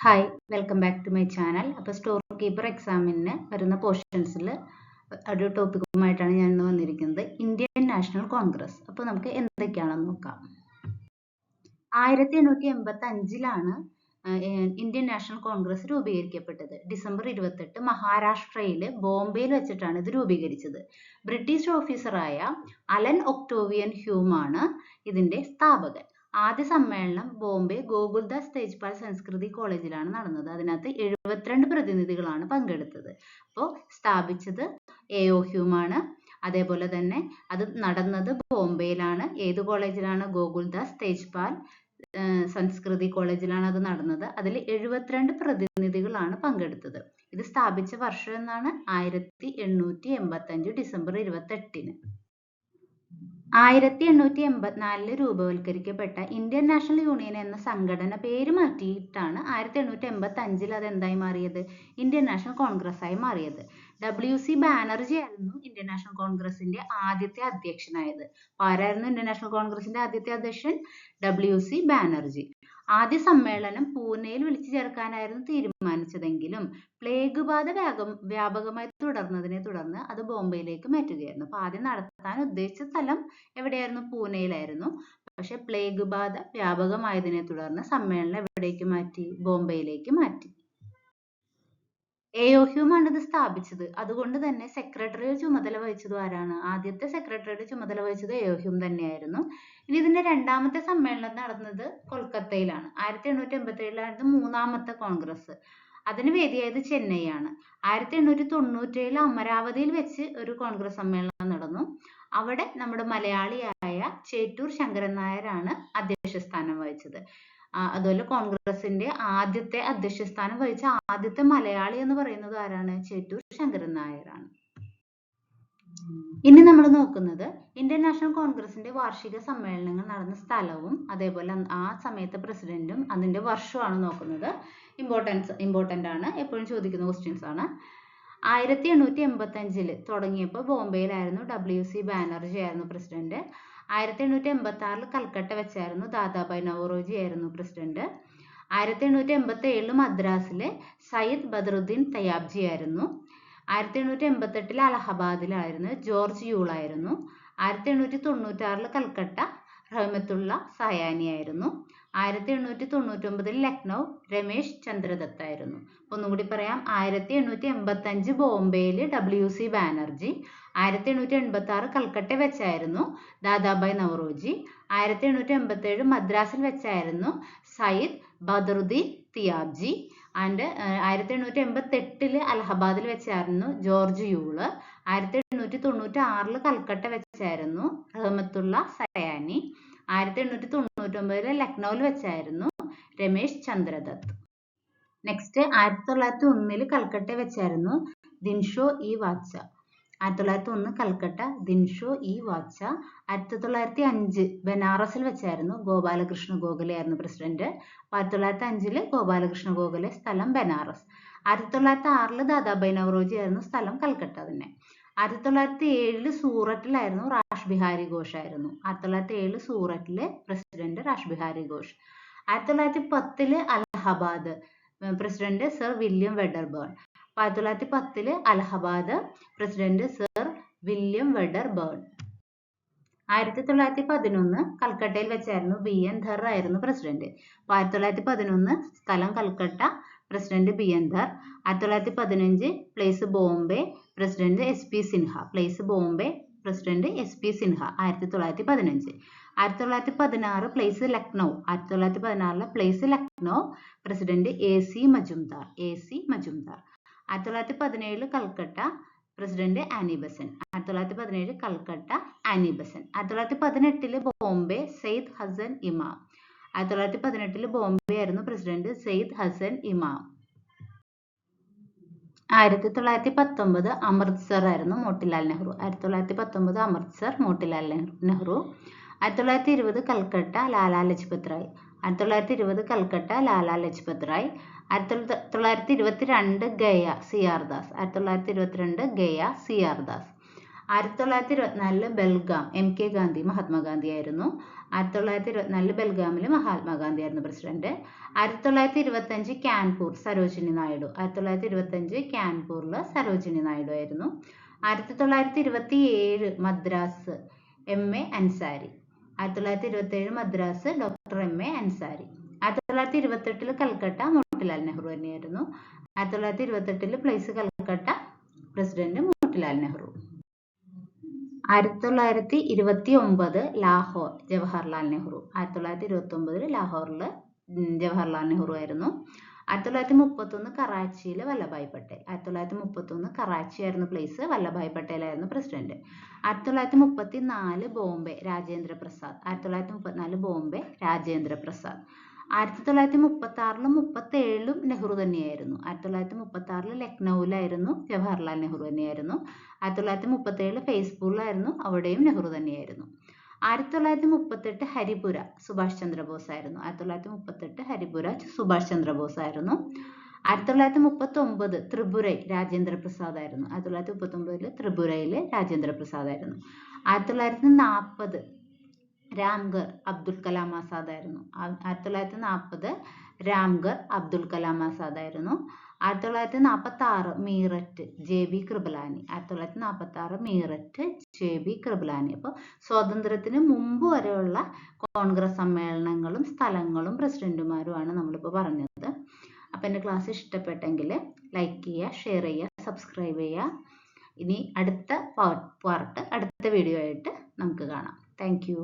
Hi welcome back to my channel. അപ്പോൾ store keeper എക്സാമിന് വരുന്ന പോർഷൻസിൽ ഒരു ടോപ്പിക്കുമായിട്ടാണ് ഞാൻ ഇന്ന് വന്നിരിക്കുന്നത്, ഇന്ത്യൻ നാഷണൽ കോൺഗ്രസ്. അപ്പോൾ നമുക്ക് എന്തൊക്കെയാണെന്ന് നോക്കാം. 1885 ഇന്ത്യൻ നാഷണൽ കോൺഗ്രസ് രൂപീകരിക്കപ്പെട്ടത്. ഡിസംബർ 28 മഹാരാഷ്ട്രയിലെ ബോംബെയിൽ വെച്ചിട്ടാണ് ഇത് രൂപീകരിച്ചത്. ബ്രിട്ടീഷ് ഓഫീസറായ അലൻ ഒക്ടോവിയൻ ഹ്യൂമാണ് ഇതിന്റെ സ്ഥാപകൻ. ആദ്യ സമ്മേളനം ബോംബെ ഗോകുൽദാസ് തേജ്പാൽ സംസ്കൃതി കോളേജിലാണ് നടന്നത്. അതിനകത്ത് 72 പ്രതിനിധികളാണ് പങ്കെടുത്തത്. അപ്പോൾ സ്ഥാപിച്ചത് എ.ഒ. ഹ്യൂമാണ്. അതേപോലെ തന്നെ അത് നടന്നത് ബോംബെയിലാണ്. ഏത് കോളേജിലാണ്? ഗോകുൽദാസ് തേജ്പാൽ സംസ്കൃതി കോളേജിലാണ് അത് നടന്നത്. അതിൽ 72 പ്രതിനിധികളാണ് പങ്കെടുത്തത്. ഇത് സ്ഥാപിച്ച വർഷം എന്നാണ് 1885 ഡിസംബർ 28. 1884 രൂപവൽക്കരിക്കപ്പെട്ട ഇന്ത്യൻ നാഷണൽ യൂണിയൻ എന്ന സംഘടന പേര് മാറ്റിയിട്ടാണ് 1885 അത് എന്തായി മാറിയത്? ഇന്ത്യൻ നാഷണൽ കോൺഗ്രസ് ആയി മാറിയത്. W.C. ബാനർജി ആയിരുന്നു ഇന്ത്യൻ നാഷണൽ കോൺഗ്രസിന്റെ ആദ്യത്തെ അധ്യക്ഷനായത്. ആരായിരുന്നു ഇന്ത്യൻ നാഷണൽ കോൺഗ്രസിന്റെ ആദ്യത്തെ അധ്യക്ഷൻ? W.C. ബാനർജി. ആദ്യ സമ്മേളനം പൂനെയിൽ വിളിച്ചു ചേർക്കാനായിരുന്നു തീരുമാനിച്ചതെങ്കിലും പ്ലേഗ് ബാധ വ്യാപകമായി തുടർന്നതിനെ തുടർന്ന് അത് ബോംബെയിലേക്ക് മാറ്റുകയായിരുന്നു. അപ്പൊ ആദ്യം നടത്താൻ ഉദ്ദേശിച്ച സ്ഥലം എവിടെയായിരുന്നു? പൂനെയിലായിരുന്നു. പക്ഷെ പ്ലേഗ് ബാധ വ്യാപകമായതിനെ തുടർന്ന് സമ്മേളനം എവിടേക്ക് മാറ്റി? ബോംബെയിലേക്ക് മാറ്റി. എ.ഒ. ഹ്യൂമാണ് ഇത് സ്ഥാപിച്ചത്. അതുകൊണ്ട് തന്നെ സെക്രട്ടറിയുടെ ചുമതല വഹിച്ചത് ആരാണ്? ആദ്യത്തെ സെക്രട്ടറിയുടെ ചുമതല വഹിച്ചത് എ.ഒ. ഹ്യൂം തന്നെയായിരുന്നു. ഇനി ഇതിന്റെ രണ്ടാമത്തെ സമ്മേളനം നടന്നത് കൊൽക്കത്തയിലാണ്. 1887 മൂന്നാമത്തെ കോൺഗ്രസ്. അതിന് വേദിയായത് ചെന്നൈയാണ്. 1897 അമരാവതിയിൽ വെച്ച് ഒരു കോൺഗ്രസ് സമ്മേളനം നടന്നു. അവിടെ നമ്മുടെ മലയാളിയായ ചേറ്റൂർ ശങ്കരൻ നായരാണ് അധ്യക്ഷ സ്ഥാനം വഹിച്ചത്. അതുപോലെ കോൺഗ്രസിന്റെ ആദ്യത്തെ അധ്യക്ഷ സ്ഥാനം വഹിച്ച ആദ്യത്തെ മലയാളി എന്ന് പറയുന്നത് ആരാണ്? ചേറ്റൂർ ശങ്കരൻ നായരാണ്. ഇനി നമ്മൾ നോക്കുന്നത് ഇന്ത്യൻ നാഷണൽ കോൺഗ്രസിന്റെ വാർഷിക സമ്മേളനങ്ങൾ നടന്ന സ്ഥലവും അതേപോലെ ആ സമയത്തെ പ്രസിഡന്റും അതിന്റെ വർഷവുമാണ് നോക്കുന്നത്. ഇമ്പോർട്ടന്റ് ആണ്, എപ്പോഴും ചോദിക്കുന്ന ക്വസ്റ്റ്യൻസ് ആണ്. 1885 തുടങ്ങിയപ്പോൾ ബോംബെയിലായിരുന്നു. W.C. ബാനർജി ആയിരുന്നു പ്രസിഡന്റ്. 1886 കൽക്കട്ട വെച്ചായിരുന്നു. ദാദാഭായ് നവറോജി ആയിരുന്നു പ്രസിഡന്റ്. 1887 മദ്രാസിലെ സയ്യിദ് ബദറുദ്ദീൻ തയ്യാബ്ജി ആയിരുന്നു. 1888 അലഹബാദിലായിരുന്നു. ജോർജ് യൂൾ ആയിരുന്നു. 1896 കൽക്കട്ട റഹ്മത്തുള്ള സയാനി ആയിരുന്നു. 1899 ലക്നൗ രമേശ് ചന്ദ്രദത്ത് ആയിരുന്നു. ഒന്നുകൂടി പറയാം. 1885 ബോംബെയിൽ W.C. ബാനർജി. 1886 കൽക്കട്ട വെച്ചായിരുന്നു ദാദാഭായ് നവറോജി. 1887 മദ്രാസിൽ വെച്ചായിരുന്നു സയ്യിദ് ബദറുദ്ദീൻ തിയാബ്ജി. ആൻഡ് 1888 അലഹബാദിൽ വെച്ചായിരുന്നു ജോർജ് യൂള്. 1896 കൽക്കട്ട വെച്ചായിരുന്നു റഹ്മത്തുള്ള സയാനി. 1899 ലക്നൌവിൽ വെച്ചായിരുന്നു രമേശ് ചന്ദ്രദത്ത്. നെക്സ്റ്റ് 1901 കൽക്കട്ട വെച്ചായിരുന്നു ദിൻഷോ ഇ വാച്ച. 1901 കൽക്കട്ട ദിൻഷോ ഇ വാച്ച. 1905 ബനാറസിൽ വെച്ചായിരുന്നു ഗോപാലകൃഷ്ണ ഗോഖലെ ആയിരുന്നു പ്രസിഡന്റ്. 1905 ഗോപാലകൃഷ്ണ ഗോഖലെ, സ്ഥലം ബനാറസ്. 1906 ദാദാഭായ് നവറോജി ആയിരുന്നു, സ്ഥലം കൽക്കട്ട തന്നെ. 1907 സൂററ്റിലായിരുന്നു റാഷ് ബിഹാരി ഘോഷ് ആയിരുന്നു. 1907 സൂററ്റിലെ president Rash Bihari Ghosh. 1910 Allahabad president sir William Wedderburn. 1910 Allahabad president sir William Wedderburn. 1911 കൽക്കട്ടയിൽ വെച്ചായിരുന്നു B.N. ധർ ആയിരുന്നു പ്രസിഡന്റ്. 1911 സ്ഥലം Calcutta, president B.N. Dhar. 1915 place Bombay, president SP Sinha. Place Bombay, president SP Sinha. 1915. 1916 place Lucknow. 1916 place Lucknow, president AC Majumdar. AC Majumdar. 1917 Calcutta, president Annie Besant. 1917 Calcutta, Annie Besant. 1918 Bombay, Syed Hasan ഇമാം. 1918 ബോംബെ ആയിരുന്നു പ്രസിഡന്റ് സെയ്ദ് ഹസൻ ഇമാം. 1919 അമൃത്സർ ആയിരുന്നു Motilal Nehru. 1919 Amritsar, Motilal Nehru. 1920 Calcutta, Lala Lajpat Rai. 1920 Calcutta, Lala Lajpat Rai. 1922 Gaya, CR Das. 1922 Gaya, CR Das. 1924 Belgaum MK Gandhi Mahatma Gandhi ആയിരുന്നു. 1924 ബെൽഗാമിൽ മഹാത്മാഗാന്ധി ആയിരുന്നു പ്രസിഡന്റ്. 1925 കാൻപൂർ സരോജിനി നായിഡു. 1925 കാൻപൂരിൽ സരോജിനി നായിഡു ആയിരുന്നു. 1927 Madras MA Ansari. 1927 Madras doctor MA Ansari. 1928 Calcutta Motilal Nehru തന്നെയായിരുന്നു. 1928 പ്ലേസ് കൽക്കട്ട, പ്രസിഡന്റ് മോട്ടിലാൽ നെഹ്റു. 1929 ലാഹോർ ജവഹർലാൽ നെഹ്റു. 1929 ലാഹോറിൽ ജവഹർലാൽ നെഹ്റു ആയിരുന്നു. 1931 കറാച്ചിയിൽ വല്ലഭായ് പട്ടേൽ. 1931 കറാച്ചി ആയിരുന്നു പ്ലേസ്, വല്ലഭായ് പട്ടേൽ ആയിരുന്നു പ്രസിഡന്റ്. 1934 ബോംബെ രാജേന്ദ്ര പ്രസാദ്. 1934 ബോംബെ രാജേന്ദ്ര പ്രസാദ്. 1936 37 നെഹ്റു തന്നെയായിരുന്നു. 1936 ലക്നൌവിലായിരുന്നു, ജവഹർലാൽ നെഹ്റു തന്നെയായിരുന്നു. 1937 ഫേസ്ബുക്കിലായിരുന്നു, അവിടെയും നെഹ്റു തന്നെയായിരുന്നു. 1938 ഹരിപുര സുഭാഷ് ചന്ദ്രബോസ് ആയിരുന്നു. 1938 ഹരിപുര സുഭാഷ് ചന്ദ്രബോസ് ആയിരുന്നു. 1939 ത്രിപുരൈ രാജേന്ദ്ര പ്രസാദ് ആയിരുന്നു. 1939 ത്രിപുരയിൽ രാജേന്ദ്ര പ്രസാദ് ആയിരുന്നു. 1940 രാംഗർ അബ്ദുൽ കലാം ആസാദ് ആയിരുന്നു. 1940 രാംഗർ അബ്ദുൽ കലാം ആസാദ് ആയിരുന്നു. 1946 മീററ്റ് JB കൃപലാനി. 1946 മീററ്റ് JB കൃപലാനി. അപ്പോൾ സ്വാതന്ത്ര്യത്തിന് മുമ്പ് വരെയുള്ള കോൺഗ്രസ് സമ്മേളനങ്ങളും സ്ഥലങ്ങളും പ്രസിഡന്റുമാരുമാണ് നമ്മളിപ്പോൾ പറഞ്ഞത്. അപ്പോൾ എൻ്റെ ക്ലാസ് ഇഷ്ടപ്പെട്ടെങ്കിൽ ലൈക്ക് ചെയ്യുക, ഷെയർ ചെയ്യുക, സബ്സ്ക്രൈബ് ചെയ്യുക. ഇനി അടുത്ത പാർട്ട് അടുത്ത വീഡിയോ ആയിട്ട് നമുക്ക് കാണാം. Thank you.